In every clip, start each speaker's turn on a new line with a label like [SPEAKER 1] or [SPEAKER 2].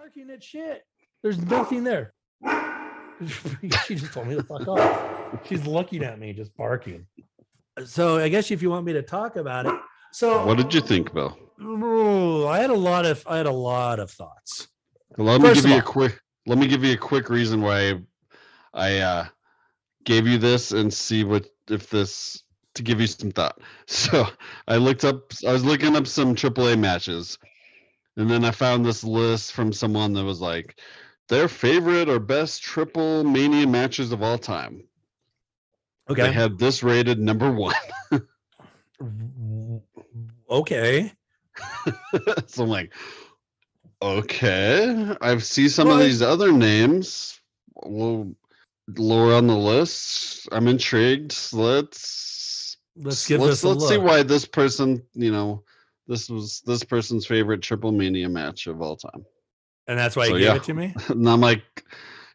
[SPEAKER 1] barking at shit. There's nothing there. She just told me to fuck off. She's looking at me, just barking. So I guess if you want me to talk about it. So
[SPEAKER 2] what did you think, Bill?
[SPEAKER 1] I had a lot of thoughts.
[SPEAKER 2] Let me give you a quick reason why I gave you this and see to give you some thought. So I was looking up some AAA matches, and then I found this list from someone that was like their favorite or best Triple Mania matches of all time.
[SPEAKER 1] Okay.
[SPEAKER 2] They had this rated number 1.
[SPEAKER 1] Okay.
[SPEAKER 2] So I'm like, okay. I see some of these other names a little lower on the list. I'm intrigued. Let's see why this person, this was this person's favorite Triple Mania match of all time.
[SPEAKER 1] And that's why you gave it to me?
[SPEAKER 2] And I'm like,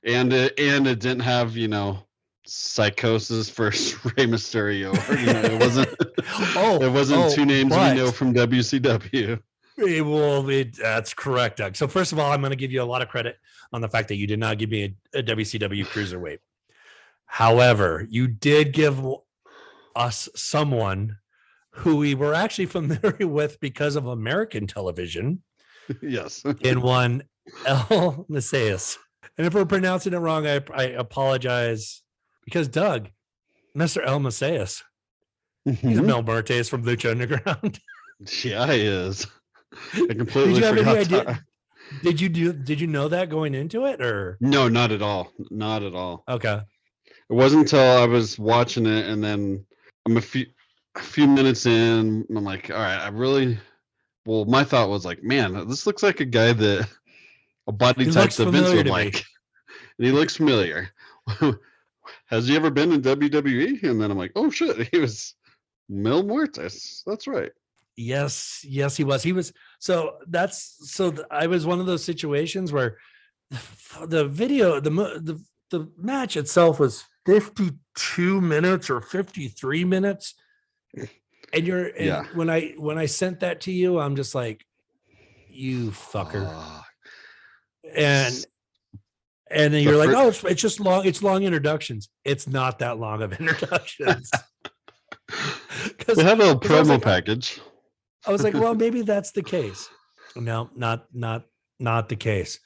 [SPEAKER 2] and it didn't have, Psychosis versus Rey Mysterio. It wasn't two names we know from WCW.
[SPEAKER 1] Well, that's correct, Doug. So first of all, I'm going to give you a lot of credit on the fact that you did not give me a WCW cruiserweight. However, you did give us someone who we were actually familiar with because of American television.
[SPEAKER 2] Yes.
[SPEAKER 1] In one El Macias. And if we're pronouncing it wrong, I apologize. Because Doug, Mr. El Macias, he's a Mil Muertos from Lucha Underground.
[SPEAKER 2] Yeah, he is. I completely
[SPEAKER 1] Did you have
[SPEAKER 2] forgot
[SPEAKER 1] any idea? Did you know that going into it, or
[SPEAKER 2] no? Not at all. Not at all.
[SPEAKER 1] Okay.
[SPEAKER 2] It wasn't until I was watching it, and then I'm a few minutes in. I'm like, all right, my thought was like, man, this looks like a guy that a body type that Vince would like, and he looks familiar. Has he ever been in WWE? And then I'm like, oh shit, he was Mil Muertos. That's right.
[SPEAKER 1] Yes, he was. I was one of those situations where the video, the match itself was 52 minutes or 53 minutes. And when I sent that to you, I'm just like, you fucker. And then you're like, oh, it's just long. It's long introductions. It's not that long of introductions.
[SPEAKER 2] They have a promo package.
[SPEAKER 1] I was like, well, maybe that's the case. No, not the case.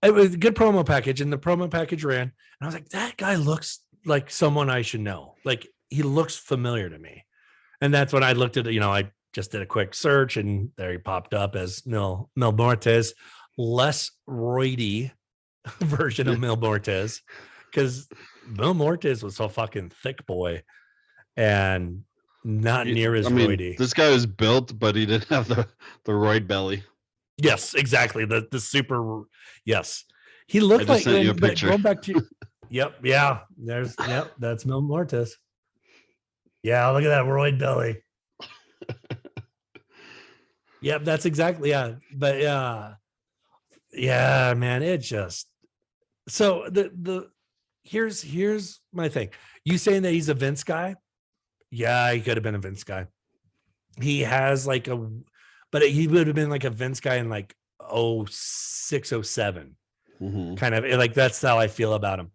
[SPEAKER 1] It was a good promo package, and the promo package ran. And I was like, that guy looks like someone I should know. Like, he looks familiar to me. And that's when I looked at it. I just did a quick search, and there he popped up as Mil Muertos, less roidy version of Mil Muertos, because Mil Muertos was so fucking thick boy and not near as roidy.
[SPEAKER 2] This guy was built, but he didn't have the roid belly.
[SPEAKER 1] Yes, exactly. The super. Yes, he looked like. But going back to, that's Mil Muertos. Yeah, look at that roid belly. Yep, that's exactly But yeah, man, it just. So here's my thing. You saying that he's a Vince guy? Yeah, he could have been a Vince guy. He has but he would have been like a Vince guy in like 06, 07.
[SPEAKER 2] Mm-hmm.
[SPEAKER 1] Kind of like, that's how I feel about him.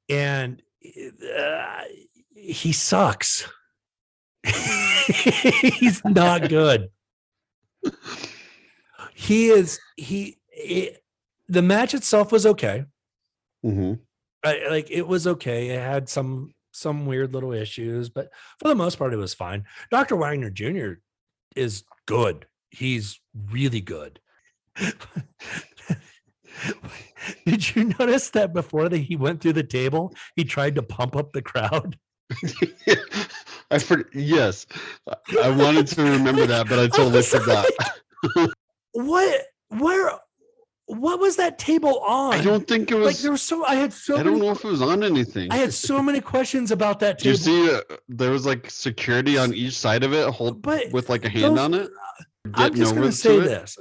[SPEAKER 1] And he sucks. He's not good. The match itself was okay.
[SPEAKER 2] Mm-hmm.
[SPEAKER 1] It was okay. It had some weird little issues, but for the most part, it was fine. Dr. Wagner Jr. is good. He's really good. Did you notice that before he went through the table, he tried to pump up the crowd?
[SPEAKER 2] Yes. I wanted to remember that, but I totally forgot.
[SPEAKER 1] What was that table on?
[SPEAKER 2] I don't think it was.
[SPEAKER 1] Like, there was I don't
[SPEAKER 2] know if it was on anything.
[SPEAKER 1] I had so many questions about that table.
[SPEAKER 2] Did you see there was like security on each side of it, with like a hand on it?
[SPEAKER 1] I'm just going to say this.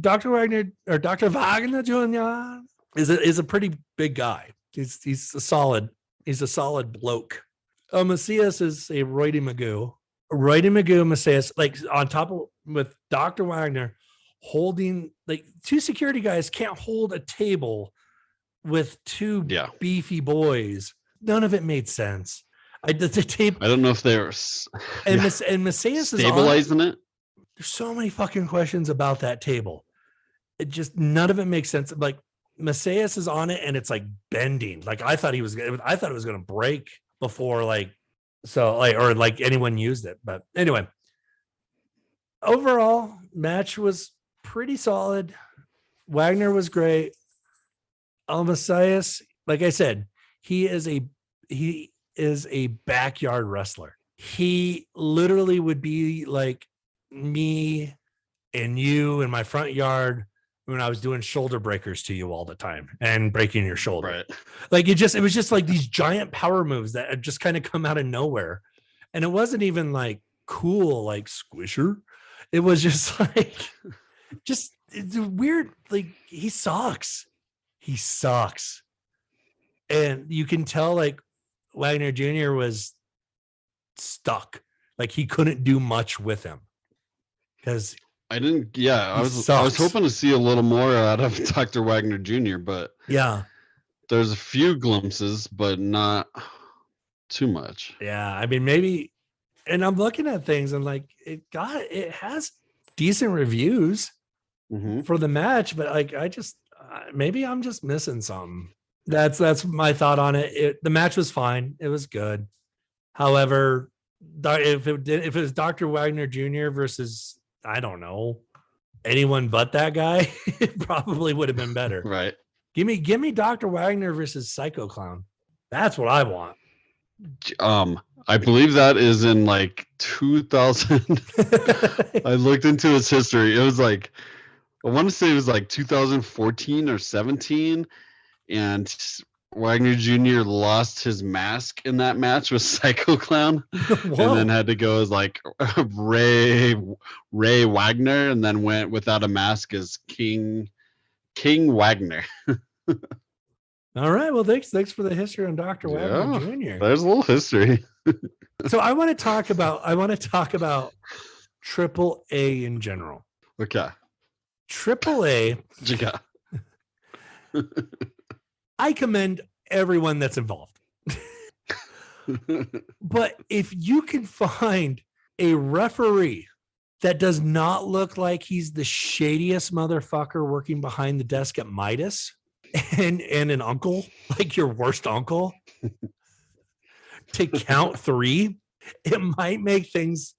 [SPEAKER 1] Dr. Wagner or Dr. Wagner Jr. is a pretty big guy. He's a solid bloke. Macias is a Roidy Magoo. Macias, like on top of with Dr. Wagner. holding, like, two security guys can't hold a table with two beefy boys. None of it made sense. The tape.
[SPEAKER 2] I don't know if they're
[SPEAKER 1] and Macias
[SPEAKER 2] stabilizing it.
[SPEAKER 1] There's so many fucking questions about that table. It just, none of it makes sense. Like, Macias is on it and it's like bending. Like, I thought it was going to break before, like, so like, or like anyone used it. But anyway, overall match was pretty solid. Wagner was great. Macias, like I said, he is a backyard wrestler. He literally would be like me and you in my front yard when I was doing shoulder breakers to you all the time and breaking your shoulder.
[SPEAKER 2] Right.
[SPEAKER 1] Like, it was just like these giant power moves that had just kind of come out of nowhere. And it wasn't even like cool, like Squisher. It was just like, it's weird. Like, he sucks. And you can tell, like, Wagner Jr. was stuck. Like, he couldn't do much with him because
[SPEAKER 2] I was hoping to see a little more out of Dr. Wagner Jr., but there's a few glimpses, but not too much.
[SPEAKER 1] Yeah, I mean, maybe, and I'm looking at things and like, it has decent reviews for the match, but like, maybe I'm just missing something. That's my thought on it. The match was fine. It was good. However, if it was Dr. Wagner Jr. versus, I don't know, anyone but that guy, it probably would have been better.
[SPEAKER 2] Right.
[SPEAKER 1] Give me Dr. Wagner versus Psycho Clown. That's what I want.
[SPEAKER 2] I believe that is in like 2000. I looked into his history. It was like, I want to say it was like 2014 or 17. And Wagner Jr. lost his mask in that match with Psycho Clown, and then had to go as like Ray Wagner, and then went without a mask as King Wagner.
[SPEAKER 1] All right. Well, thanks for the history on Dr. Wagner Jr.
[SPEAKER 2] There's a little history.
[SPEAKER 1] So I want to talk about Triple A in general.
[SPEAKER 2] Okay.
[SPEAKER 1] Triple A.
[SPEAKER 2] Yeah.
[SPEAKER 1] I commend everyone that's involved. But if you can find a referee that does not look like he's the shadiest motherfucker working behind the desk at Midas, and an uncle, like your worst uncle, to count 3, it might make things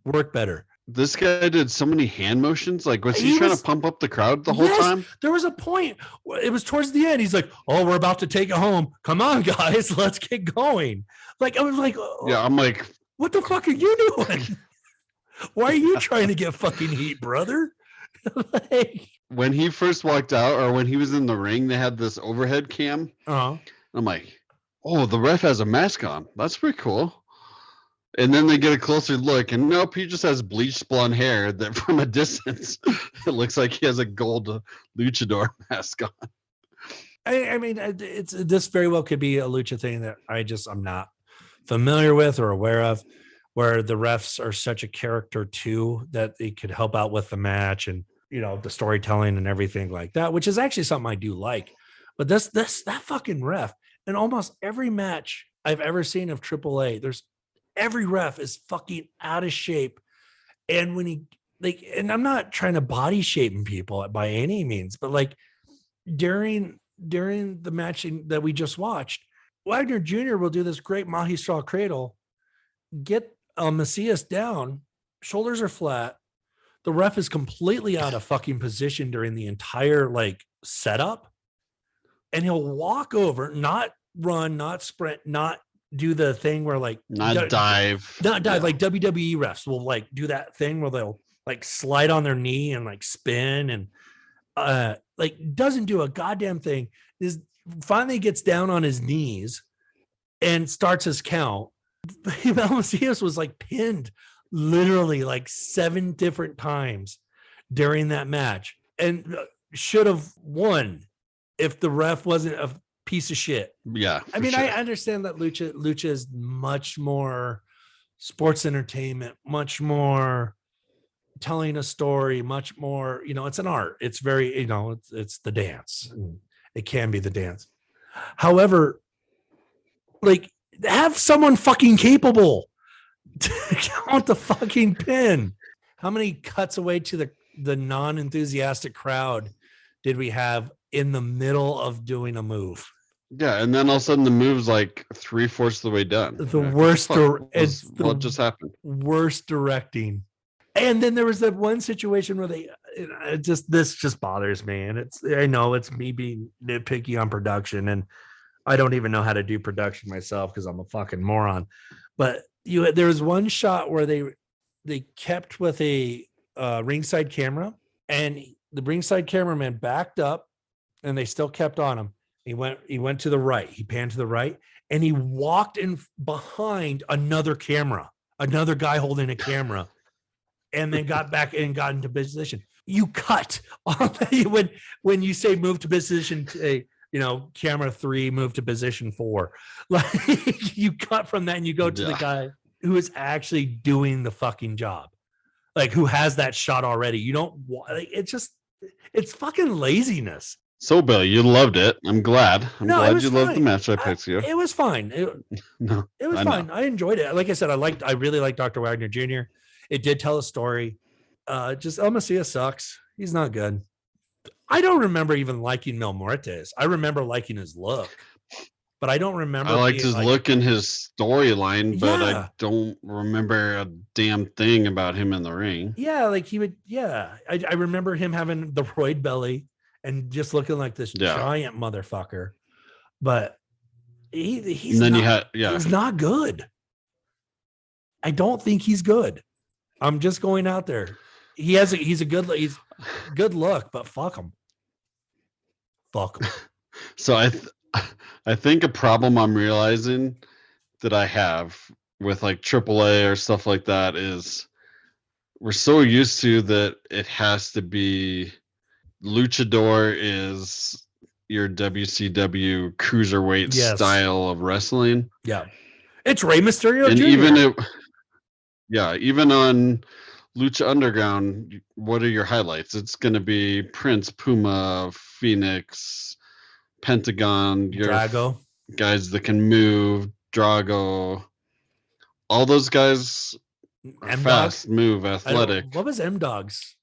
[SPEAKER 1] work better.
[SPEAKER 2] This guy did so many hand motions. Like, was he trying to pump up the crowd the whole time?
[SPEAKER 1] There was a point. It was towards the end. He's like, "Oh, we're about to take it home. Come on, guys, let's get going." Like, I was like,
[SPEAKER 2] yeah, I'm like,
[SPEAKER 1] what the fuck are you doing? Why are you trying to get fucking heat, brother? Like,
[SPEAKER 2] when he first walked out, or when he was in the ring, they had this overhead cam. I'm like, oh, the ref has a mask on. That's pretty cool. And then they get a closer look, and nope, he just has bleached blonde hair that from a distance, it looks like he has a gold luchador mask on.
[SPEAKER 1] I mean, this very well could be a lucha thing that I'm not familiar with or aware of, where the refs are such a character too, that they could help out with the match and, you know, the storytelling and everything like that, which is actually something I do like. But that fucking ref in almost every match I've ever seen of AAA, every ref is fucking out of shape. And when he, like, and I'm not trying to body shame people by any means, but like during the match that we just watched, Wagner Jr. will do this great Magistral cradle, get Macias down, shoulders are flat. The ref is completely out of fucking position during the entire like setup. And he'll walk over, not run, not sprint, not do the thing where like
[SPEAKER 2] dive,
[SPEAKER 1] like WWE refs will like do that thing where they'll like slide on their knee and like spin and like doesn't do a goddamn thing. Is finally gets down on his knees and starts his count. Macias was like pinned literally like 7 different times during that match and should have won if the ref wasn't a piece of shit.
[SPEAKER 2] Yeah.
[SPEAKER 1] I mean, sure. I understand that lucha is much more sports entertainment, much more telling a story, much more, it's an art. It's very, it's the dance. It can be the dance. However, like, have someone fucking capable to count the fucking pin. How many cuts away to the non-enthusiastic crowd did we have in the middle of doing a move?
[SPEAKER 2] Yeah, and then all of a sudden the move's like 3/4 of the way done.
[SPEAKER 1] The worst.
[SPEAKER 2] What just happened?
[SPEAKER 1] Worst directing. And then there was that one situation where this just bothers me. And I know it's me being nitpicky on production, and I don't even know how to do production myself because I'm a fucking moron. But there was one shot where they kept with a ringside camera, and the ringside cameraman backed up, and they still kept on him. He went to the right. He panned to the right, and he walked in behind another guy holding a camera, and then got back and got into position. You cut when you say move to position to, camera 3, move to position 4. Like, you cut from that and you go to the guy who is actually doing the fucking job, like, who has that shot already. You don't. It's fucking laziness.
[SPEAKER 2] So, Bill, you loved it. I'm glad. I'm glad you loved the match I picked you.
[SPEAKER 1] It was fine. It was fine. I enjoyed it. Like I said, I really liked Dr. Wagner Jr. It did tell a story. Just El Mesías sucks. He's not good. I don't remember even liking Mil Muertos. I remember liking his look, but I don't remember.
[SPEAKER 2] I liked his look and his storyline, but I don't remember a damn thing about him in the ring.
[SPEAKER 1] Yeah, like he would. Yeah, I remember him having the roid belly and just looking like this giant motherfucker. But he's not good. I don't think he's good. I'm just going out there. He's good look, but fuck him.
[SPEAKER 2] So I think a problem I'm realizing that I have with like AAA or stuff like that is we're so used to that it has to be luchador is your WCW cruiserweight style of wrestling.
[SPEAKER 1] Yeah. It's Rey Mysterio
[SPEAKER 2] and
[SPEAKER 1] Jr.
[SPEAKER 2] Even on Lucha Underground, what are your highlights? It's going to be Prince, Puma, Phoenix, Pentagon, your
[SPEAKER 1] Drago,
[SPEAKER 2] guys that can move, Drago. All those guys are fast, move, athletic.
[SPEAKER 1] What was M-Dog's?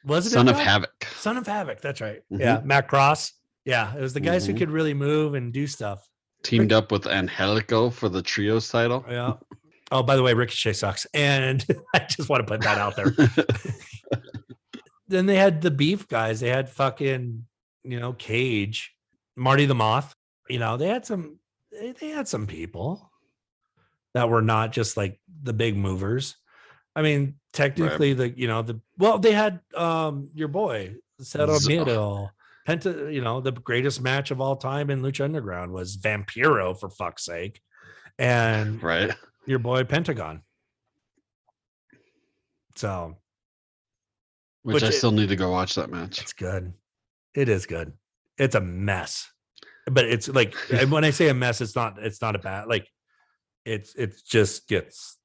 [SPEAKER 1] Was it
[SPEAKER 2] Son of Havoc?
[SPEAKER 1] Son of Havoc, that's right. Mm-hmm. Yeah, Matt Cross. Yeah, it was the guys who could really move and do stuff.
[SPEAKER 2] Teamed up with Angelico for the trios title.
[SPEAKER 1] Yeah. Oh, by the way, Ricochet sucks. And I just want to put that out there. Then they had the beef guys. They had fucking, Cage, Marty the Moth. They had some people that were not just like the big movers. I mean, technically they had your boy, Cerro Miedo. The greatest match of all time in Lucha Underground was Vampiro, for fuck's sake. And your boy Pentagon. So,
[SPEAKER 2] which I still need to go watch that match.
[SPEAKER 1] It's good. It is good. It's a mess, but it's like, when I say a mess, it's not a bad, like it just gets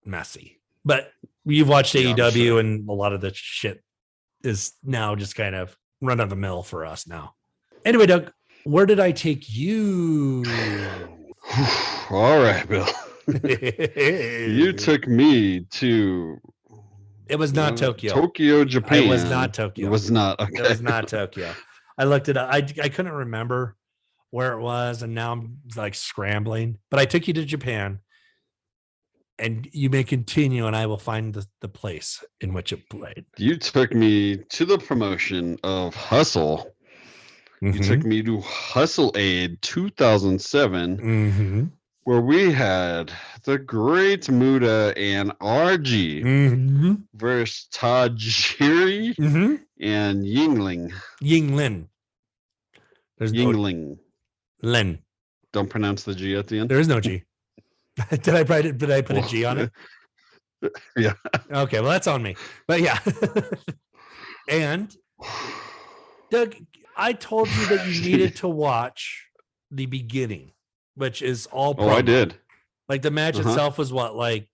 [SPEAKER 1] messy. But you've watched AEW and a lot of the shit is now just kind of run of the mill for us now. Anyway, Doug, where did I take you?
[SPEAKER 2] All right, Bill. You took me to.
[SPEAKER 1] It was not Tokyo.
[SPEAKER 2] Tokyo, Japan.
[SPEAKER 1] It was not Tokyo.
[SPEAKER 2] It was not. Okay.
[SPEAKER 1] It was not Tokyo. I looked it up. I couldn't remember where it was, and now I'm like scrambling. But I took you to Japan, and you may continue, and I will find the place in which it played.
[SPEAKER 2] You took me to the promotion of Hustle. You took me to Hustle Aid 2007, where we had the Great Muta and RG versus Tajiri and Yingling.
[SPEAKER 1] There's
[SPEAKER 2] Yingling.
[SPEAKER 1] Lin.
[SPEAKER 2] Don't pronounce the G at the end.
[SPEAKER 1] There is no G. Did I put a G on it?
[SPEAKER 2] Yeah.
[SPEAKER 1] Okay, well, that's on me. But yeah. And Doug, I told you that you needed to watch the beginning, which is all promo.
[SPEAKER 2] Oh, I did.
[SPEAKER 1] Like the match itself was what, like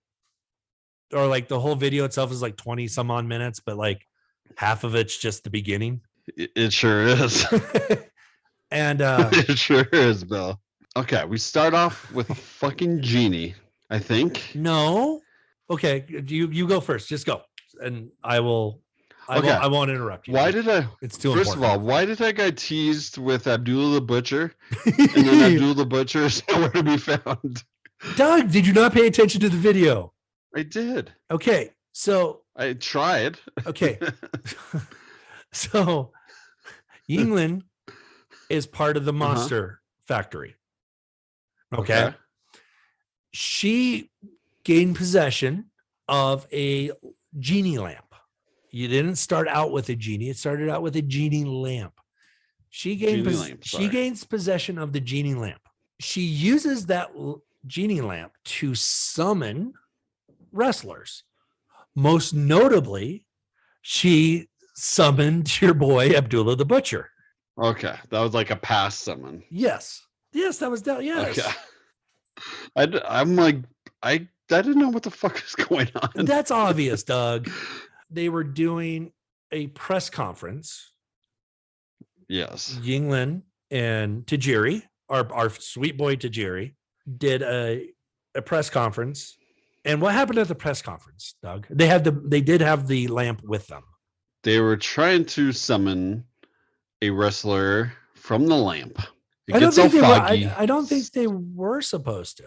[SPEAKER 1] or like the whole video itself is like 20 some odd minutes, but like half of it's just the beginning.
[SPEAKER 2] It sure is.
[SPEAKER 1] And
[SPEAKER 2] It sure is, Bill. Okay, we start off with a fucking genie, I think.
[SPEAKER 1] no. Okay, you go first. Just go. And I won't interrupt you.
[SPEAKER 2] Why did I?
[SPEAKER 1] It's too
[SPEAKER 2] First
[SPEAKER 1] important.
[SPEAKER 2] of all, why did that guy teased with Abdullah the Butcher, and then Abdullah the Butcher is nowhere to be found?
[SPEAKER 1] Doug, did you not pay attention to the video?
[SPEAKER 2] I did.
[SPEAKER 1] Okay, so
[SPEAKER 2] I tried.
[SPEAKER 1] okay, so Yingling is part of the monster factory. Okay, she gained possession of a genie lamp. You didn't start out with a genie. It started out with a genie lamp. She gains possession of the genie lamp. She uses that genie lamp to summon wrestlers. Most notably, she summoned your boy Abdullah the Butcher.
[SPEAKER 2] Okay, that was like a pass summon.
[SPEAKER 1] Yes, that was that. Yes.
[SPEAKER 2] Okay. I'm like, I didn't know what the fuck is going on.
[SPEAKER 1] That's obvious, Doug. They were doing a press conference.
[SPEAKER 2] Yes.
[SPEAKER 1] Yingling and Tajiri, our sweet boy Tajiri, did a press conference. And what happened at the press conference, Doug? They did have the lamp with them.
[SPEAKER 2] They were trying to summon a wrestler from the lamp.
[SPEAKER 1] I don't think they were supposed to.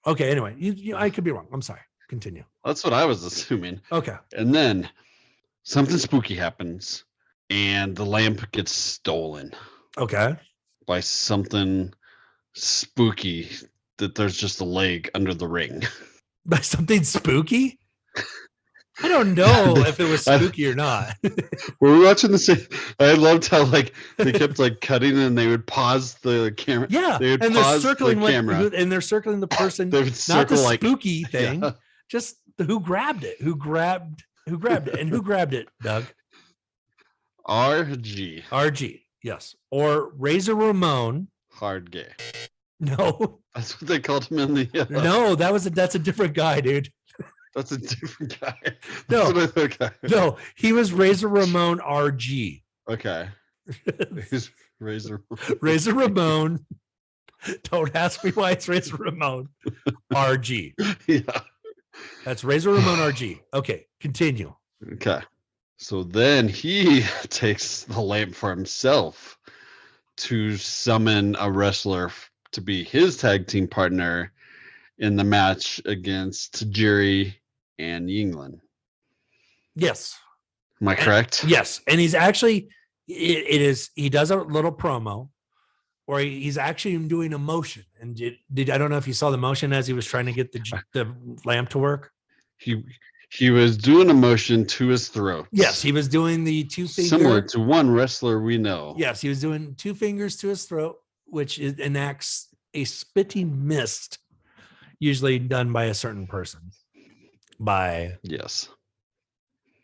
[SPEAKER 1] Okay, anyway, I could be wrong. I'm sorry. Continue.
[SPEAKER 2] That's what I was assuming.
[SPEAKER 1] Okay.
[SPEAKER 2] And then something spooky happens and the lamp gets stolen.
[SPEAKER 1] Okay.
[SPEAKER 2] By something spooky that there's just a leg under the ring.
[SPEAKER 1] By something spooky? I don't know if it was spooky or not.
[SPEAKER 2] Were we watching the same? I loved how like they kept like cutting and they would pause the camera.
[SPEAKER 1] Yeah,
[SPEAKER 2] they would
[SPEAKER 1] and
[SPEAKER 2] pause
[SPEAKER 1] they're circling
[SPEAKER 2] the camera.
[SPEAKER 1] and they're circling the person,
[SPEAKER 2] They would
[SPEAKER 1] not
[SPEAKER 2] circle
[SPEAKER 1] the
[SPEAKER 2] like
[SPEAKER 1] spooky thing,
[SPEAKER 2] yeah.
[SPEAKER 1] just who grabbed it, who grabbed it, and who grabbed it, Doug? RG, yes, or Razor Ramon.
[SPEAKER 2] Hard gay.
[SPEAKER 1] No,
[SPEAKER 2] that's what they called him in the.
[SPEAKER 1] No, that's a different guy, dude.
[SPEAKER 2] That's a different guy.
[SPEAKER 1] No, he was Razor Ramon RG.
[SPEAKER 2] Okay. He's Razor
[SPEAKER 1] Ramon. Don't ask me why it's Razor Ramon RG.
[SPEAKER 2] Yeah.
[SPEAKER 1] That's Razor Ramon RG. Okay, continue.
[SPEAKER 2] Okay. So then he takes the lamp for himself to summon a wrestler to be his tag team partner in the match against Tajiri and Yingling.
[SPEAKER 1] Yes.
[SPEAKER 2] Am I correct?
[SPEAKER 1] Yes. And he's actually, he does a little promo where he's actually doing a motion. And I don't know if you saw the motion as he was trying to get the lamp to work.
[SPEAKER 2] He was doing a motion to his throat.
[SPEAKER 1] Yes, he was doing the 2 fingers.
[SPEAKER 2] Similar to one wrestler we know.
[SPEAKER 1] Yes, he was doing 2 fingers to his throat, which enacts a spitting mist, usually done by a certain person.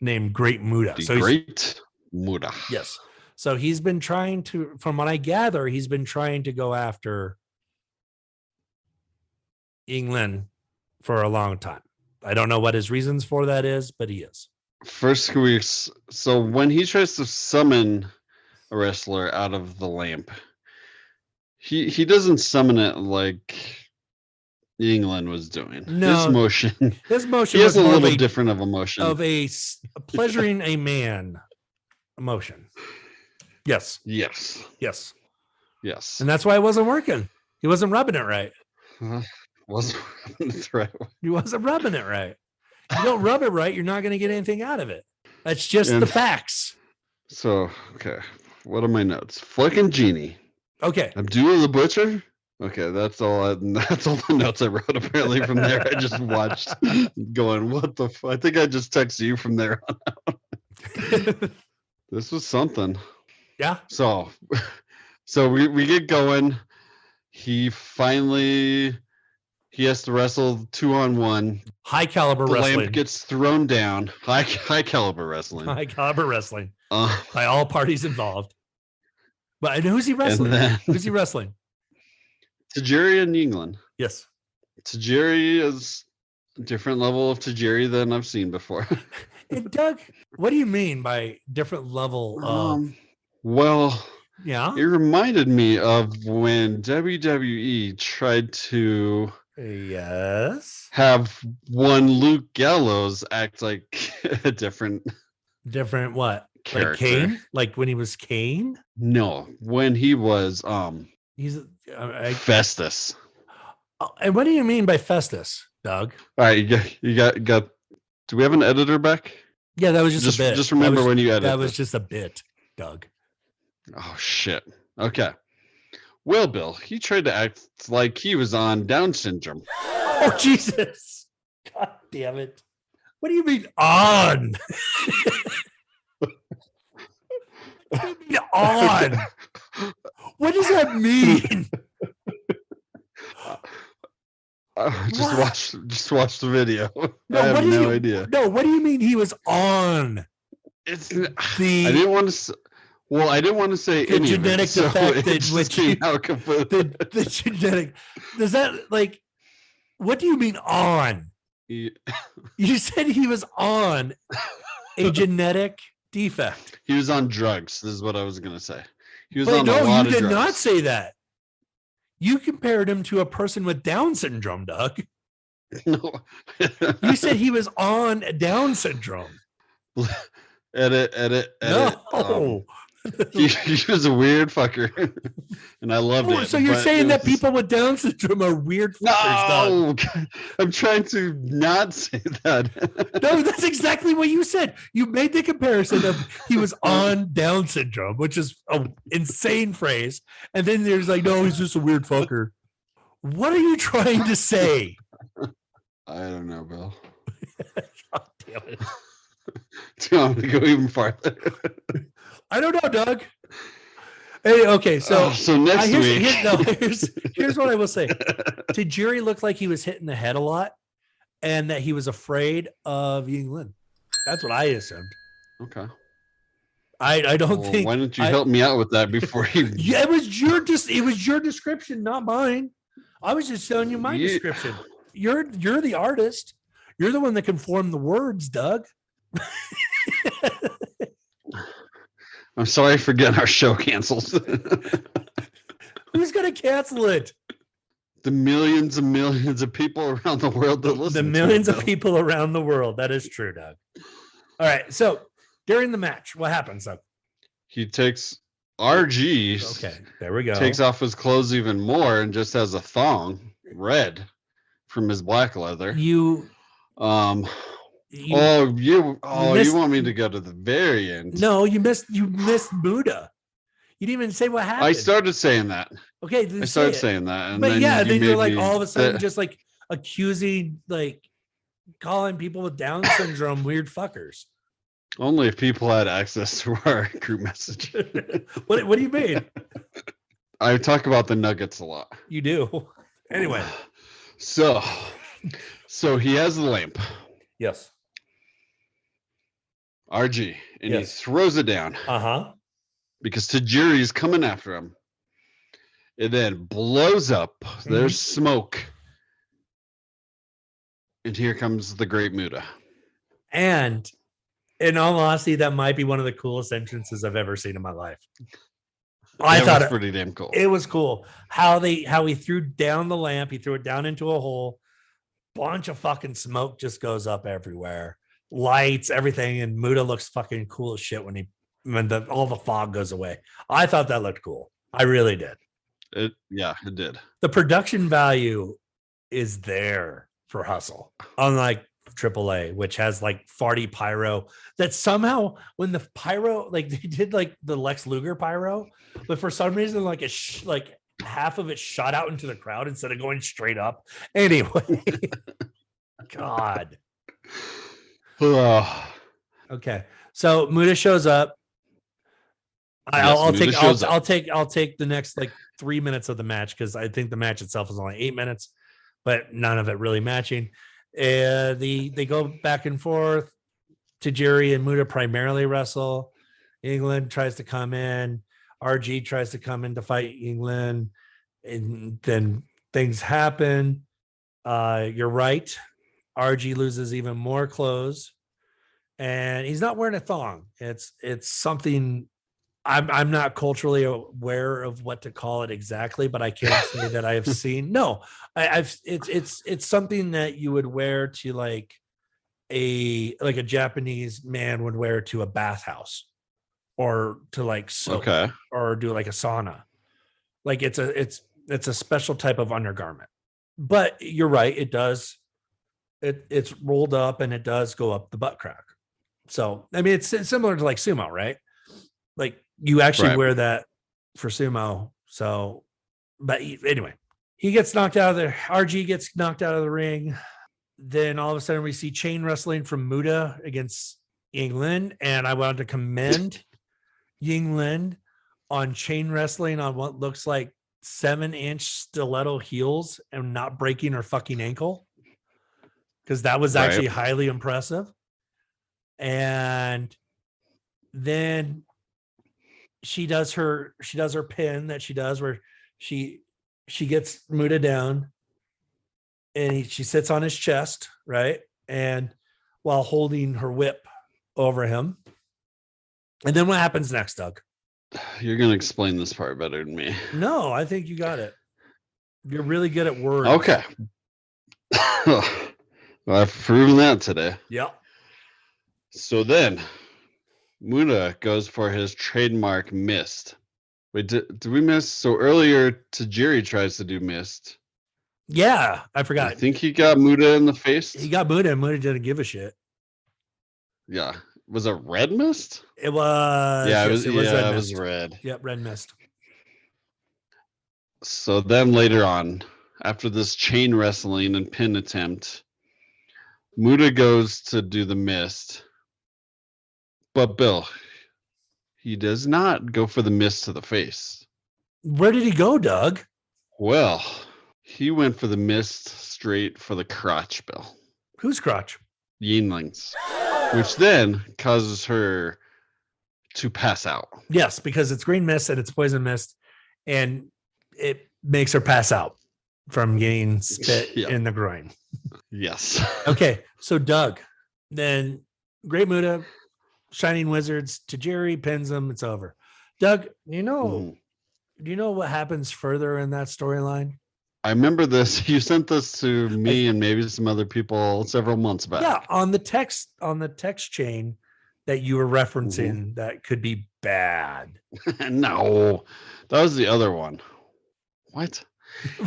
[SPEAKER 1] Named Great Muda.
[SPEAKER 2] Great Muda.
[SPEAKER 1] Yes. So he's been trying to, from what I gather, he's been trying to go after Yingling for a long time. I don't know what his reasons for that is, but he is.
[SPEAKER 2] First weeks. So when he tries to summon a wrestler out of the lamp, he doesn't summon it like Yingling was doing.
[SPEAKER 1] No,
[SPEAKER 2] his motion
[SPEAKER 1] he
[SPEAKER 2] has
[SPEAKER 1] was
[SPEAKER 2] a little different of a motion.
[SPEAKER 1] Of a pleasuring a man emotion. Yes. And that's why it wasn't working. He wasn't rubbing it right.
[SPEAKER 2] Wasn't rubbing it right.
[SPEAKER 1] He wasn't rubbing it right. You don't rub it right, you're not going to get anything out of it. That's just the facts.
[SPEAKER 2] So, okay. What are my notes? Fucking genie.
[SPEAKER 1] Okay.
[SPEAKER 2] Abdullah the Butcher. Okay, that's all the notes I wrote. Apparently, from there, I just watched, going, "What the fuck?" I think I just texted you from there on out. This was something.
[SPEAKER 1] Yeah.
[SPEAKER 2] So we get going. He has to wrestle 2-on-1.
[SPEAKER 1] High caliber wrestling.
[SPEAKER 2] The lamp gets thrown down. High caliber wrestling.
[SPEAKER 1] High caliber wrestling. By all parties involved. But who's he wrestling? Who's he wrestling?
[SPEAKER 2] Tajiri and Yingling.
[SPEAKER 1] Yes.
[SPEAKER 2] Tajiri is Different level of Tajiri than I've seen before.
[SPEAKER 1] And Doug, what do you mean by different level of?
[SPEAKER 2] Well,
[SPEAKER 1] Yeah.
[SPEAKER 2] it reminded me of when WWE tried to
[SPEAKER 1] Yes.
[SPEAKER 2] have one Luke Gallows act like a different
[SPEAKER 1] Different what? Like
[SPEAKER 2] character.
[SPEAKER 1] Kane? Like when he was Kane?
[SPEAKER 2] No, when he was
[SPEAKER 1] He's
[SPEAKER 2] Festus.
[SPEAKER 1] And what do you mean by Festus, Doug?
[SPEAKER 2] All right, you got. Do we have an editor back?
[SPEAKER 1] Yeah, that was just a bit.
[SPEAKER 2] Just remember when you edit.
[SPEAKER 1] That was just a bit, Doug.
[SPEAKER 2] Oh shit. Okay. Well, Bill, he tried to act like he was on Down syndrome.
[SPEAKER 1] Oh Jesus! God damn it! What do you mean on? What do you mean on? What does that mean?
[SPEAKER 2] Just watch the video.
[SPEAKER 1] No,
[SPEAKER 2] I have no idea.
[SPEAKER 1] No, what do you mean he was on?
[SPEAKER 2] It's I didn't want to. Well, I didn't want to say
[SPEAKER 1] the genetic defect
[SPEAKER 2] in which
[SPEAKER 1] the genetic. Does that like? What do you mean on?
[SPEAKER 2] Yeah.
[SPEAKER 1] You said he was on a genetic defect.
[SPEAKER 2] He was on drugs. This is what I was gonna say. He was
[SPEAKER 1] but
[SPEAKER 2] on
[SPEAKER 1] no,
[SPEAKER 2] a lot
[SPEAKER 1] you
[SPEAKER 2] of
[SPEAKER 1] did
[SPEAKER 2] drugs.
[SPEAKER 1] not say that. You compared him to a person with Down syndrome, Doug.
[SPEAKER 2] No.
[SPEAKER 1] You said he was on Down syndrome.
[SPEAKER 2] Edit.
[SPEAKER 1] No.
[SPEAKER 2] He was a weird fucker, and I loved it.
[SPEAKER 1] So you're saying that people with Down syndrome are weird fuckers, Doug?
[SPEAKER 2] No, I'm trying to not say that.
[SPEAKER 1] No, that's exactly what you said. You made the comparison of he was on Down syndrome, which is an insane phrase. And then there's like, no, he's just a weird fucker. What are you trying to say?
[SPEAKER 2] I don't know, Bill.
[SPEAKER 1] God damn it.
[SPEAKER 2] Do you want me to go even farther?
[SPEAKER 1] I don't know, Doug. Hey, okay, so
[SPEAKER 2] next week.
[SPEAKER 1] Here's what I will say. Tajiri looked like he was hitting the head a lot and that he was afraid of England. That's what I assumed.
[SPEAKER 2] Okay.
[SPEAKER 1] I don't think.
[SPEAKER 2] Why don't you help me out with that before you?
[SPEAKER 1] Yeah, it was your description, not mine. I was just telling you my description. You're the artist. You're the one that can form the words, Doug.
[SPEAKER 2] I'm sorry for getting our show canceled.
[SPEAKER 1] Who's going to cancel it?
[SPEAKER 2] The millions and millions of people around the world that listen.
[SPEAKER 1] The millions of people around the world. That is true, Doug. All right. So during the match, what happens, Doug?
[SPEAKER 2] He takes RG.
[SPEAKER 1] Okay, there we go.
[SPEAKER 2] Takes off his clothes even more and just has a thong, red, from his black leather.
[SPEAKER 1] You
[SPEAKER 2] want me to go to the very end?
[SPEAKER 1] No, you missed Buddha. You didn't even say what happened.
[SPEAKER 2] I started saying that.
[SPEAKER 1] Okay,
[SPEAKER 2] I started saying that, and
[SPEAKER 1] but then you're like all of a sudden
[SPEAKER 2] that,
[SPEAKER 1] just like accusing, like calling people with Down syndrome weird fuckers.
[SPEAKER 2] Only if people had access to our group message.
[SPEAKER 1] What do you mean?
[SPEAKER 2] I talk about the Nuggets a lot.
[SPEAKER 1] You do. Anyway,
[SPEAKER 2] so he has the lamp.
[SPEAKER 1] Yes.
[SPEAKER 2] RG, and he throws it down. Because Tajiri's coming after him. It then blows up. There's smoke. And here comes the Great Muta.
[SPEAKER 1] And in all honesty, that might be one of the coolest entrances I've ever seen in my life. I thought it was
[SPEAKER 2] pretty damn cool.
[SPEAKER 1] It was cool how he threw down the lamp. He threw it down into a hole. Bunch of fucking smoke just goes up everywhere. Lights, everything, and Muta looks fucking cool as shit when all the fog goes away. I thought that looked cool. I really did.
[SPEAKER 2] It did.
[SPEAKER 1] The production value is there for Hustle, unlike AAA, which has like farty pyro that somehow when the pyro, like they did like the Lex Luger pyro, but for some reason like like half of it shot out into the crowd instead of going straight up. Anyway, God. Okay, so Muta shows up. I'll take the next like 3 minutes of the match because I think the match itself is only 8 minutes, but none of it really matching. They go back and forth. Tajiri and Muta primarily wrestle. England tries to come in. RG tries to come in to fight England, and then things happen. You're right. RG loses even more clothes, and he's not wearing a thong. It's something I'm not culturally aware of what to call it exactly, but I can say that I have seen. No, I've it's something that you would wear to like a Japanese man would wear to a bathhouse or to like soak
[SPEAKER 2] Okay.
[SPEAKER 1] or do like a sauna. Like it's a special type of undergarment. But you're right, it does it's rolled up and it does go up the butt crack. So I mean it's similar to like sumo, right? Like you actually
[SPEAKER 2] Right.
[SPEAKER 1] wear that for sumo. So but anyway, he gets knocked out of the RG gets knocked out of the ring. Then all of a sudden we see chain wrestling from Muda against Yingling. And I wanted to commend Yingling on chain wrestling on what looks like 7-inch stiletto heels and not breaking her fucking ankle. Because that was actually highly impressive. And then she does her pin that she does where she gets Muda down and she sits on his chest, right? And while holding her whip over him. And then what happens next, Doug?
[SPEAKER 2] You're going to explain this part better than me.
[SPEAKER 1] No, I think you got it. You're really good at words.
[SPEAKER 2] Okay. Well, I've proven that today.
[SPEAKER 1] Yep.
[SPEAKER 2] So then Muda goes for his trademark mist. Wait, did we miss? So earlier Tajiri tries to do mist.
[SPEAKER 1] Yeah, I forgot.
[SPEAKER 2] I think he got Muda in the face.
[SPEAKER 1] He got Muda and Muda didn't give a shit.
[SPEAKER 2] Yeah. Was it red mist?
[SPEAKER 1] It was.
[SPEAKER 2] Yeah,
[SPEAKER 1] yes,
[SPEAKER 2] it was red.
[SPEAKER 1] Red
[SPEAKER 2] It
[SPEAKER 1] mist.
[SPEAKER 2] was red.
[SPEAKER 1] Yep, red mist.
[SPEAKER 2] So then later on, after this chain wrestling and pin attempt, Muda goes to do the mist. But Bill, he does not go for the mist to the face.
[SPEAKER 1] Where did he go, Doug?
[SPEAKER 2] Well, he went for the mist straight for the crotch, Bill.
[SPEAKER 1] Whose crotch?
[SPEAKER 2] Yingling's, which then causes her to pass out.
[SPEAKER 1] Yes, because it's green mist and it's poison mist, and it makes her pass out from getting spit in the groin.
[SPEAKER 2] Yes.
[SPEAKER 1] Okay, so Doug, then Great Muda, Shining Wizards, Tajiri pins him. It's over. Doug, do you know what happens further in that storyline?
[SPEAKER 2] I remember this. You sent this to me and maybe some other people several months back.
[SPEAKER 1] Yeah, on the text chain that you were referencing that could be bad.
[SPEAKER 2] No, that was the other one. What?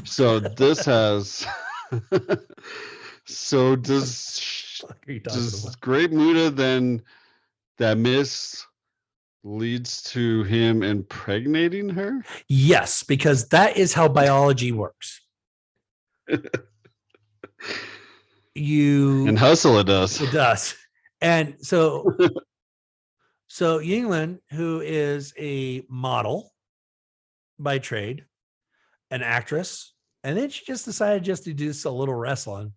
[SPEAKER 2] So this has. So does Great Muda then that miss leads to him impregnating her?
[SPEAKER 1] Yes, because that is how biology works.
[SPEAKER 2] In Hustle it does.
[SPEAKER 1] It does. And so Yingling, who is a model by trade, an actress, and then she just decided just to do a little wrestling.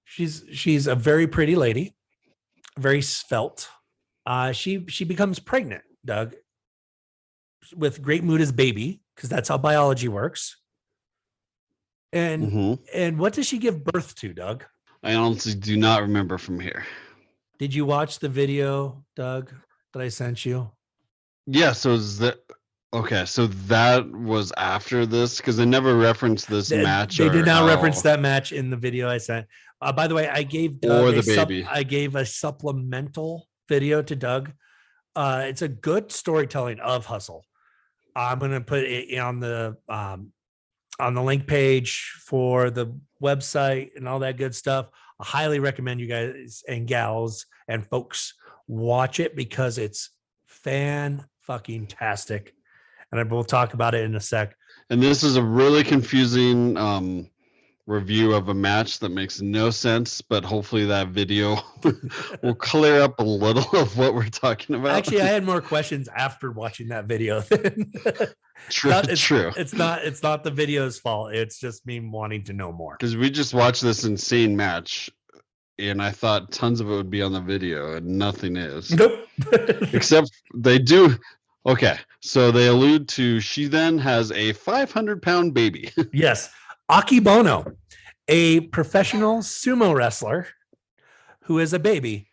[SPEAKER 1] She's a very pretty lady, very svelte. She becomes pregnant, Doug, with Great Muda's baby, because that's how biology works. And what does she give birth to, Doug?
[SPEAKER 2] I honestly do not remember from here.
[SPEAKER 1] Did you watch the video, Doug, that I sent you?
[SPEAKER 2] Yeah, so is that okay? So that was after this because they never referenced this match.
[SPEAKER 1] They did not reference that match in the video I sent. By the way, I gave Doug I gave a supplemental video to Doug. It's a good storytelling of Hustle. I'm gonna put it on the link page for the website and all that good stuff. I highly recommend you guys and gals and folks watch it because it's fan-fucking-tastic. And we'll talk about it in a sec.
[SPEAKER 2] And this is a really confusing review of a match that makes no sense, but hopefully that video will clear up a little of what we're talking about.
[SPEAKER 1] Actually, I had more questions after watching that video.
[SPEAKER 2] True.
[SPEAKER 1] It's not the video's fault. It's just me wanting to know more.
[SPEAKER 2] Because we just watched this insane match, and I thought tons of it would be on the video, and nothing is.
[SPEAKER 1] Nope.
[SPEAKER 2] Except they do. Okay, so they allude to she then has a 500-pound baby.
[SPEAKER 1] Yes, Akibono. a professional sumo wrestler who is a baby,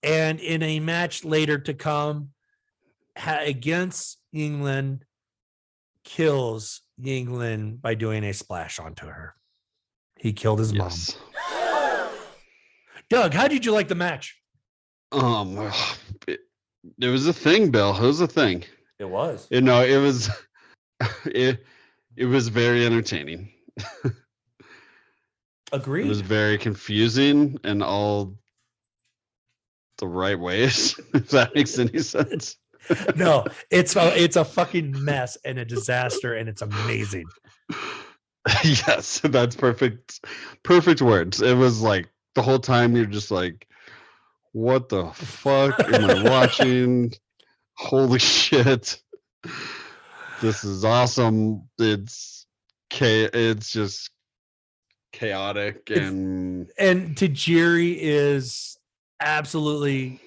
[SPEAKER 1] and in a match later to come against England, kills England by doing a splash onto her. He killed his mom. Doug, how did you like the match?
[SPEAKER 2] It was a thing, Bill. It was a thing.
[SPEAKER 1] It was.
[SPEAKER 2] You know, it was it was very entertaining.
[SPEAKER 1] Agreed.
[SPEAKER 2] It was very confusing in all the right ways, if that makes any sense.
[SPEAKER 1] No, it's a fucking mess and a disaster, and it's amazing.
[SPEAKER 2] Yes, that's perfect words. It was like the whole time you're just like, what the fuck am I watching? Holy shit. This is awesome. It's just chaotic, and
[SPEAKER 1] Tajiri is absolutely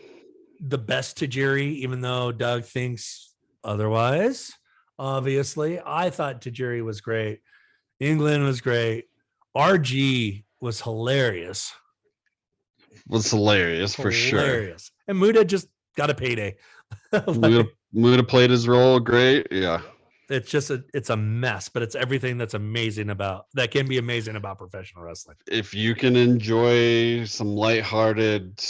[SPEAKER 1] the best Tajiri, even though Doug thinks otherwise. Obviously, I thought Tajiri was great. England was great. RG was hilarious.
[SPEAKER 2] For sure.
[SPEAKER 1] And Muda just got a payday.
[SPEAKER 2] Muda played his role great. Yeah.
[SPEAKER 1] It's a mess, but it's everything that can be amazing about professional wrestling.
[SPEAKER 2] If you can enjoy some lighthearted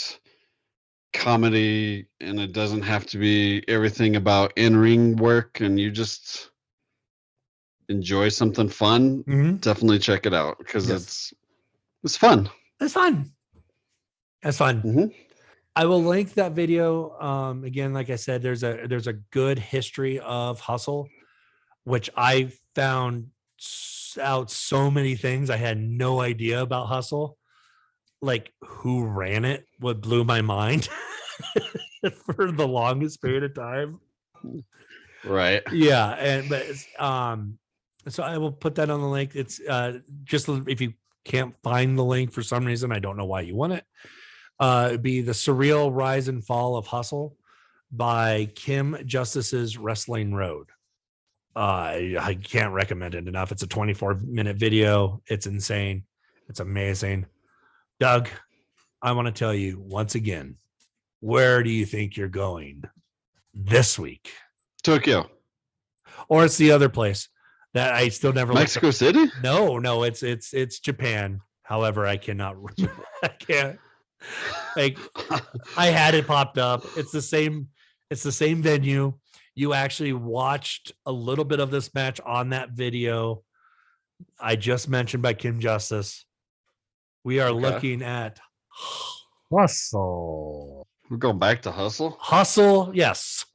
[SPEAKER 2] comedy, and it doesn't have to be everything about in-ring work, and you just enjoy something fun, definitely check it out, because it's fun.
[SPEAKER 1] It's fun.
[SPEAKER 2] Mm-hmm.
[SPEAKER 1] I will link that video. Again, like I said, there's a good history of Hustle, which I found out so many things I had no idea about Hustle, like who ran it, what blew my mind for the longest period of time.
[SPEAKER 2] Right.
[SPEAKER 1] Yeah. So I will put that on the link. It's just if you can't find the link for some reason, I don't know why you want it. It'd be The Surreal Rise and Fall of Hustle by Kim Justice's Wrestling Road. I can't recommend it enough. It's a 24-minute video. It's insane. It's amazing. Doug, I want to tell you once again, where do you think you're going this week?
[SPEAKER 2] Tokyo.
[SPEAKER 1] Or it's the other place that I still never
[SPEAKER 2] Mexico City?
[SPEAKER 1] No, it's Japan. However, I cannot remember. I can't. Like, I had it popped up. It's the same venue. You actually watched a little bit of this match on that video I just mentioned by Kim Justice. We are looking at Hustle.
[SPEAKER 2] We're going back to Hustle?
[SPEAKER 1] Hustle, yes.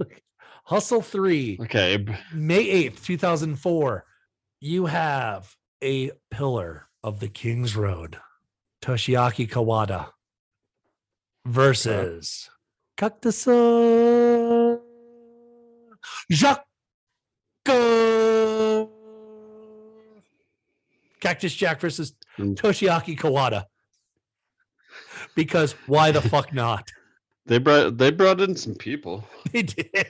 [SPEAKER 1] Hustle 3.
[SPEAKER 2] Okay.
[SPEAKER 1] May 8th, 2004. You have a pillar of the King's Road, Toshiaki Kawada, versus Cactus Jack. Cactus Jack versus Toshiaki Kawada. Because why the fuck not?
[SPEAKER 2] They brought in some people.
[SPEAKER 1] They did.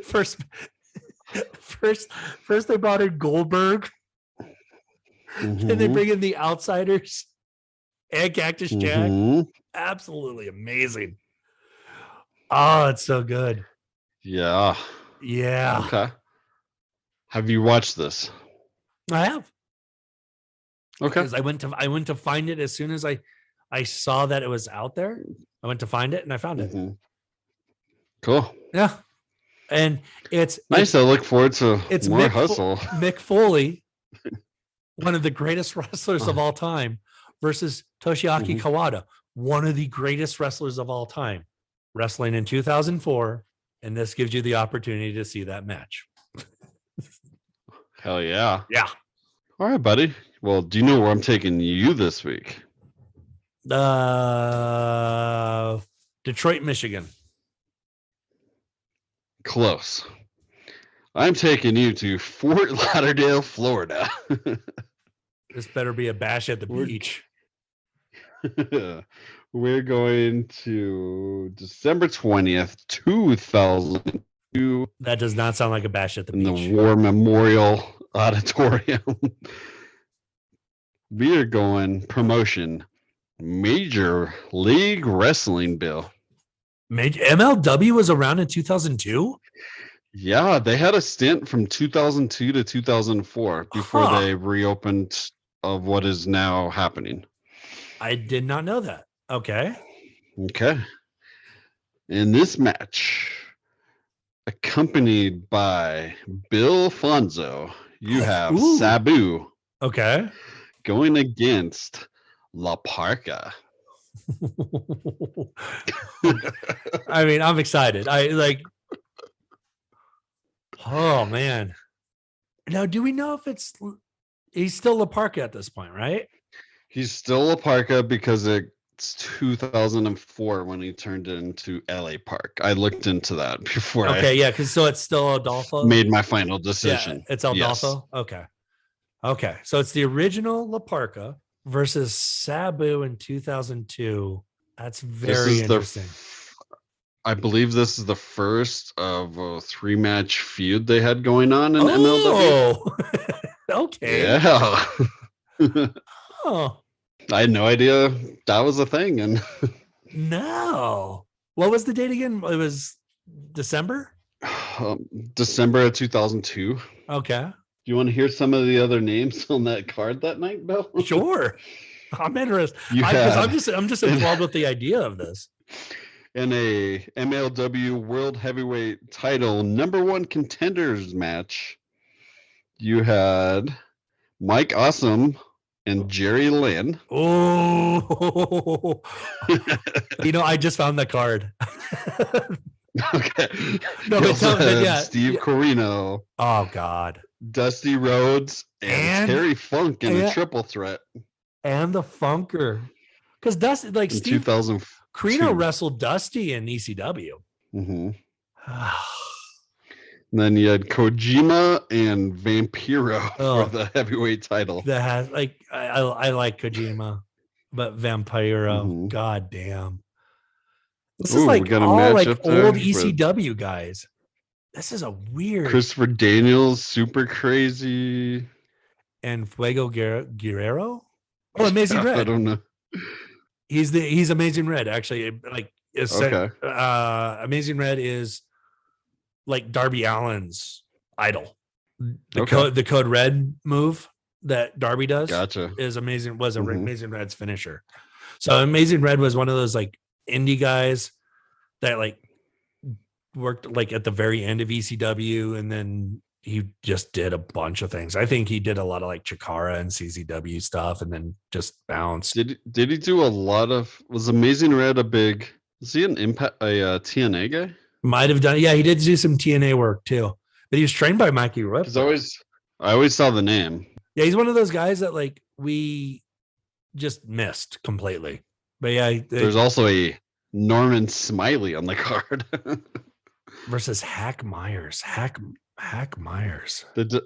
[SPEAKER 1] First they brought in Goldberg.
[SPEAKER 2] Mm-hmm.
[SPEAKER 1] Then they bring in the Outsiders and Cactus Jack. Absolutely amazing. Oh, it's so good.
[SPEAKER 2] Yeah. Okay. Have you watched this?
[SPEAKER 1] I have.
[SPEAKER 2] Okay.
[SPEAKER 1] Because I went to find it as soon as I saw that it was out there. I went to find it and I found it.
[SPEAKER 2] Mm-hmm. Cool.
[SPEAKER 1] Yeah. And it's
[SPEAKER 2] nice. I look forward to more Hustle.
[SPEAKER 1] Mick Foley, one of the greatest wrestlers of all time, versus Toshiaki Kawada, one of the greatest wrestlers of all time, wrestling in 2004. And this gives you the opportunity to see that match.
[SPEAKER 2] Hell yeah.
[SPEAKER 1] Yeah.
[SPEAKER 2] All right, buddy. Well, do you know where I'm taking you this week?
[SPEAKER 1] Detroit, Michigan.
[SPEAKER 2] Close. I'm taking you to Fort Lauderdale, Florida.
[SPEAKER 1] This better be a bash at the beach.
[SPEAKER 2] We're going to December 20th, 2002.
[SPEAKER 1] That does not sound like a bash at the beach.
[SPEAKER 2] In the War Memorial Auditorium. We are going promotion, Major League Wrestling, Bill.
[SPEAKER 1] MLW was around in 2002.
[SPEAKER 2] Yeah, they had a stint from 2002 to 2004 before they reopened of what is now happening.
[SPEAKER 1] I did not know that. Okay.
[SPEAKER 2] In this match, accompanied by Bill Fonzo, you have Sabu.
[SPEAKER 1] Okay.
[SPEAKER 2] Going against La Parka.
[SPEAKER 1] I mean, I'm excited. Oh man. Now, do we know if he's still La Parka at this point, right?
[SPEAKER 2] He's still La Parka because it's 2004 when he turned into LA Park. I looked into that before.
[SPEAKER 1] Okay, yeah, because so it's still Adolfo.
[SPEAKER 2] Made my final decision.
[SPEAKER 1] Yeah, it's Adolfo. Yes. Okay. So it's the original La Parka versus Sabu in 2002. That's very interesting.
[SPEAKER 2] I believe this is the first of a 3-match feud they had going on in MLW.
[SPEAKER 1] Okay.
[SPEAKER 2] Yeah.
[SPEAKER 1] Oh.
[SPEAKER 2] I had no idea that was a thing. And
[SPEAKER 1] no. What was the date again? It was December?
[SPEAKER 2] December of 2002.
[SPEAKER 1] Okay.
[SPEAKER 2] Do you want to hear some of the other names on that card that night, Bill?
[SPEAKER 1] Sure. I'm interested. I'm just enthralled with the idea of this.
[SPEAKER 2] In a MLW World Heavyweight Title #1 contenders match, you had Mike Awesome and Jerry Lynn.
[SPEAKER 1] Oh, I just found the card.
[SPEAKER 2] Okay.
[SPEAKER 1] No, but
[SPEAKER 2] Steve Corino.
[SPEAKER 1] Oh God.
[SPEAKER 2] Dusty Rhodes and Terry Funk in a triple threat.
[SPEAKER 1] And the Funker. Because Dusty, like
[SPEAKER 2] in
[SPEAKER 1] Steve
[SPEAKER 2] 2002.
[SPEAKER 1] Corino wrestled Dusty in ECW.
[SPEAKER 2] Mm-hmm. And then you had Kojima and Vampiro for the heavyweight title.
[SPEAKER 1] That has I like Kojima, but Vampiro, god damn. This is like all like old ECW guys. This is a weird.
[SPEAKER 2] Christopher Daniels, super crazy.
[SPEAKER 1] And Fuego Guerrero? Oh, Amazing Red.
[SPEAKER 2] I don't know.
[SPEAKER 1] He's Amazing Red, actually. Amazing Red is like Darby Allin's idol. The Code Red move that Darby does is Amazing Red's finisher. So Amazing Red was one of those like indie guys that like worked like at the very end of ECW, and then he just did a bunch of things. I think he did a lot of like Chikara and CZW stuff, and then just bounced.
[SPEAKER 2] Did he do a lot of? Was Amazing Red a big? Was he an Impact TNA guy?
[SPEAKER 1] Might have done. Yeah, he did do some TNA work too, but he was trained by Mikey Rip.
[SPEAKER 2] I always saw the name.
[SPEAKER 1] Yeah, he's one of those guys that like we just missed completely. But yeah,
[SPEAKER 2] there's also a Norman Smiley on the card
[SPEAKER 1] versus Hack Myers. Hack Myers.
[SPEAKER 2] That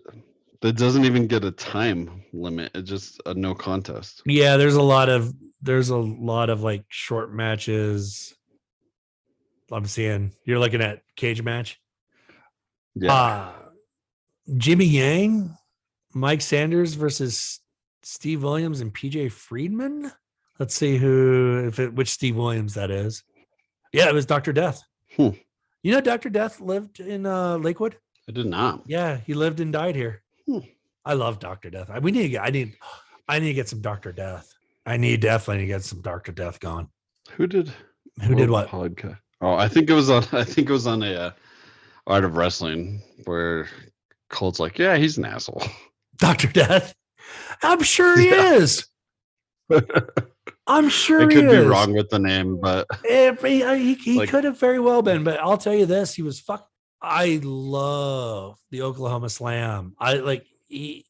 [SPEAKER 2] doesn't even get a time limit. It's just a no contest.
[SPEAKER 1] Yeah, there's a lot of like short matches. I'm seeing you're looking at cage match.
[SPEAKER 2] Yeah.
[SPEAKER 1] Jimmy Yang, Mike Sanders versus Steve Williams and PJ Friedman. Let's see which Steve Williams that is. Yeah, it was Dr. Death. You know, Dr. Death lived in Lakewood.
[SPEAKER 2] I did not.
[SPEAKER 1] Yeah, he lived and died here. I love Dr. Death. I need to get some Dr. Death. I need definitely to get some Dr. Death going.
[SPEAKER 2] Who did what podcast? Oh, I think it was on a Art of Wrestling where Colt's like, yeah, he's an asshole.
[SPEAKER 1] Dr. Death. I'm sure he is. I'm sure
[SPEAKER 2] I could be wrong with the name, but
[SPEAKER 1] he could have very well been. But I'll tell you this: he was I love the Oklahoma Slam. He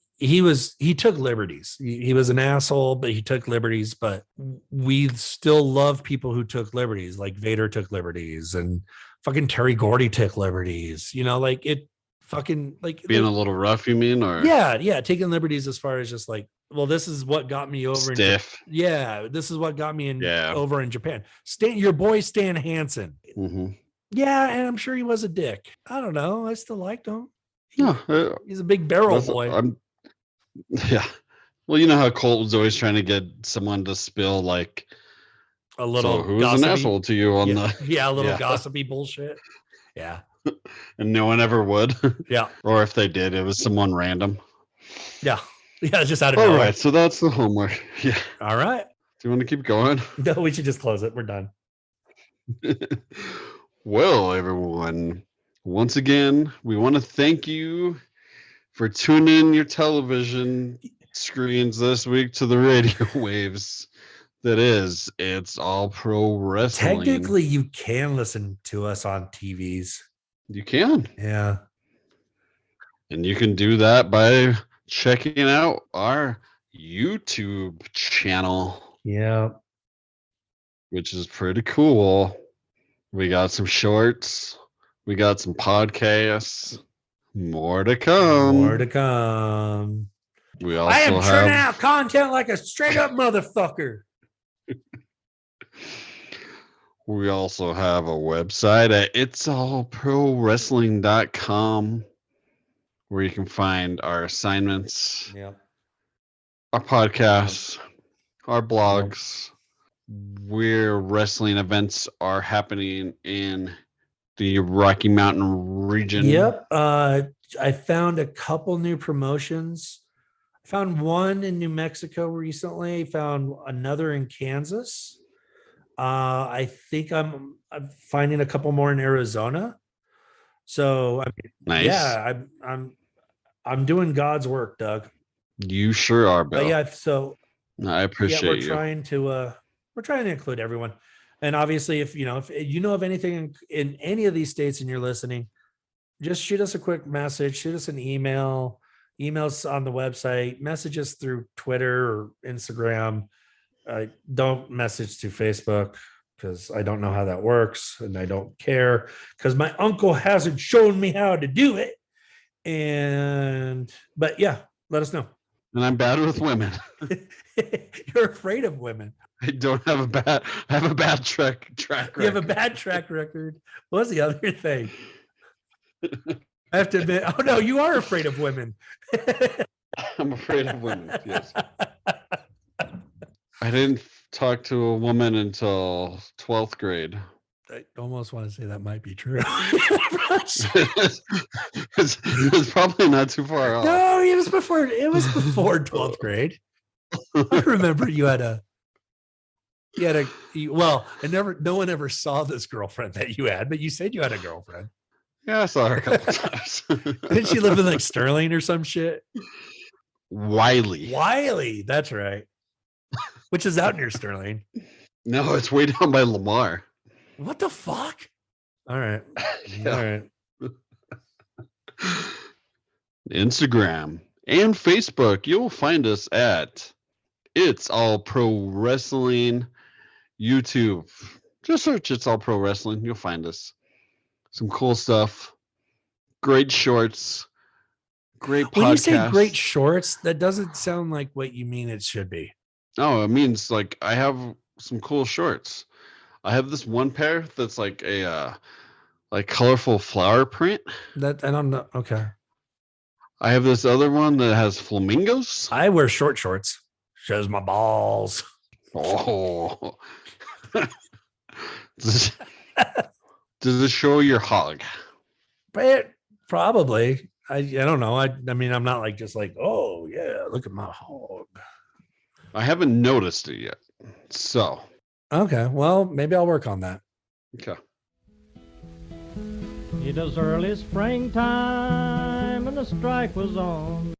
[SPEAKER 1] took liberties. He was an asshole, but he took liberties. But we still love people who took liberties. Like Vader took liberties, and fucking Terry Gordy took liberties. You know, like it. Fucking like
[SPEAKER 2] being a little rough, you mean? Or
[SPEAKER 1] yeah, taking liberties as far as just like, well, this is what got me over.
[SPEAKER 2] Stiff.
[SPEAKER 1] This is what got me over in Japan. Your boy Stan Hansen.
[SPEAKER 2] Mm-hmm.
[SPEAKER 1] Yeah, and I'm sure he was a dick. I don't know. I still liked him.
[SPEAKER 2] No,
[SPEAKER 1] he's a big barrel boy.
[SPEAKER 2] Well, you know how Colt was always trying to get someone to spill like,
[SPEAKER 1] A little
[SPEAKER 2] so who was an
[SPEAKER 1] gossipy.
[SPEAKER 2] asshole to you on
[SPEAKER 1] Yeah,
[SPEAKER 2] the
[SPEAKER 1] a little gossipy bullshit. Yeah.
[SPEAKER 2] and no one ever would.
[SPEAKER 1] Yeah.
[SPEAKER 2] Or if they did, it was someone random.
[SPEAKER 1] Yeah. Yeah. Just out of
[SPEAKER 2] All
[SPEAKER 1] nowhere.
[SPEAKER 2] right, so that's the homework. Yeah.
[SPEAKER 1] All right.
[SPEAKER 2] Do you want to keep going?
[SPEAKER 1] No, we should just close it. We're done.
[SPEAKER 2] Well, everyone, once again, we want to thank you for tuning in your television screens this week to the radio waves. That is, It's All Pro Wrestling.
[SPEAKER 1] Technically, you can listen to us on TVs.
[SPEAKER 2] You can.
[SPEAKER 1] Yeah.
[SPEAKER 2] And you can do that by checking out our YouTube channel.
[SPEAKER 1] Yeah.
[SPEAKER 2] Which is pretty cool. We got some shorts. We got some podcasts. More to come.
[SPEAKER 1] More to come.
[SPEAKER 2] We also
[SPEAKER 1] I am
[SPEAKER 2] have
[SPEAKER 1] churning out content like a straight up motherfucker.
[SPEAKER 2] We also have a website at itsallprowrestling.com where you can find our assignments, our podcasts, our blogs, where wrestling events are happening in the Rocky Mountain region.
[SPEAKER 1] Yep. I found a couple new promotions. I found one in New Mexico recently, found another in Kansas. I think I'm finding a couple more in Arizona. So I mean,
[SPEAKER 2] Nice.
[SPEAKER 1] Yeah, I'm doing God's work, Doug.
[SPEAKER 2] You sure are, Bill.
[SPEAKER 1] But yeah, so
[SPEAKER 2] I appreciate you.
[SPEAKER 1] we're trying to include everyone. And obviously, if you know of anything in any of these states and you're listening, just shoot us a quick message, shoot us an email, emails on the website, message us through Twitter or Instagram. Don't message through Facebook because I don't know how that works and I don't care because my uncle hasn't shown me how to do it. But yeah, let us know.
[SPEAKER 2] And I'm bad with women.
[SPEAKER 1] You're afraid of women.
[SPEAKER 2] I don't have a bad. I have a bad track record.
[SPEAKER 1] You have a bad track record. What's the other thing? I have to admit. Oh no, you are afraid of women.
[SPEAKER 2] I'm afraid of women. Yes. I didn't talk to a woman until 12th grade.
[SPEAKER 1] I almost want to say that might be true.
[SPEAKER 2] It's probably not too far off.
[SPEAKER 1] No, it was before 12th grade. I remember no one ever saw this girlfriend that you had, but you said you had a girlfriend.
[SPEAKER 2] Yeah, I saw her a couple times.
[SPEAKER 1] Didn't she live in like Sterling or some shit?
[SPEAKER 2] Wiley,
[SPEAKER 1] that's right. Which is out near Sterling.
[SPEAKER 2] No, it's way down by Lamar.
[SPEAKER 1] What the fuck? All right.
[SPEAKER 2] Yeah.
[SPEAKER 1] All right.
[SPEAKER 2] Instagram and Facebook, you'll find us at It's All Pro Wrestling. YouTube, just search It's All Pro Wrestling. You'll find us. Some cool stuff. Great shorts. Great podcasts.
[SPEAKER 1] When you say great shorts, that doesn't sound like what you mean it should be.
[SPEAKER 2] No, it means like I have some cool shorts. I have this one pair that's like a like colorful flower print.
[SPEAKER 1] That I don't know. Okay.
[SPEAKER 2] I have this other one that has flamingos.
[SPEAKER 1] I wear short shorts. Shows my balls.
[SPEAKER 2] Oh. Does it show your hog?
[SPEAKER 1] Probably. I don't know. I mean, I'm not like just like, oh yeah, look at my hog.
[SPEAKER 2] I haven't noticed it yet. So.
[SPEAKER 1] Okay. Well, maybe I'll work on that.
[SPEAKER 2] Okay.
[SPEAKER 3] It was early springtime and the strike was on.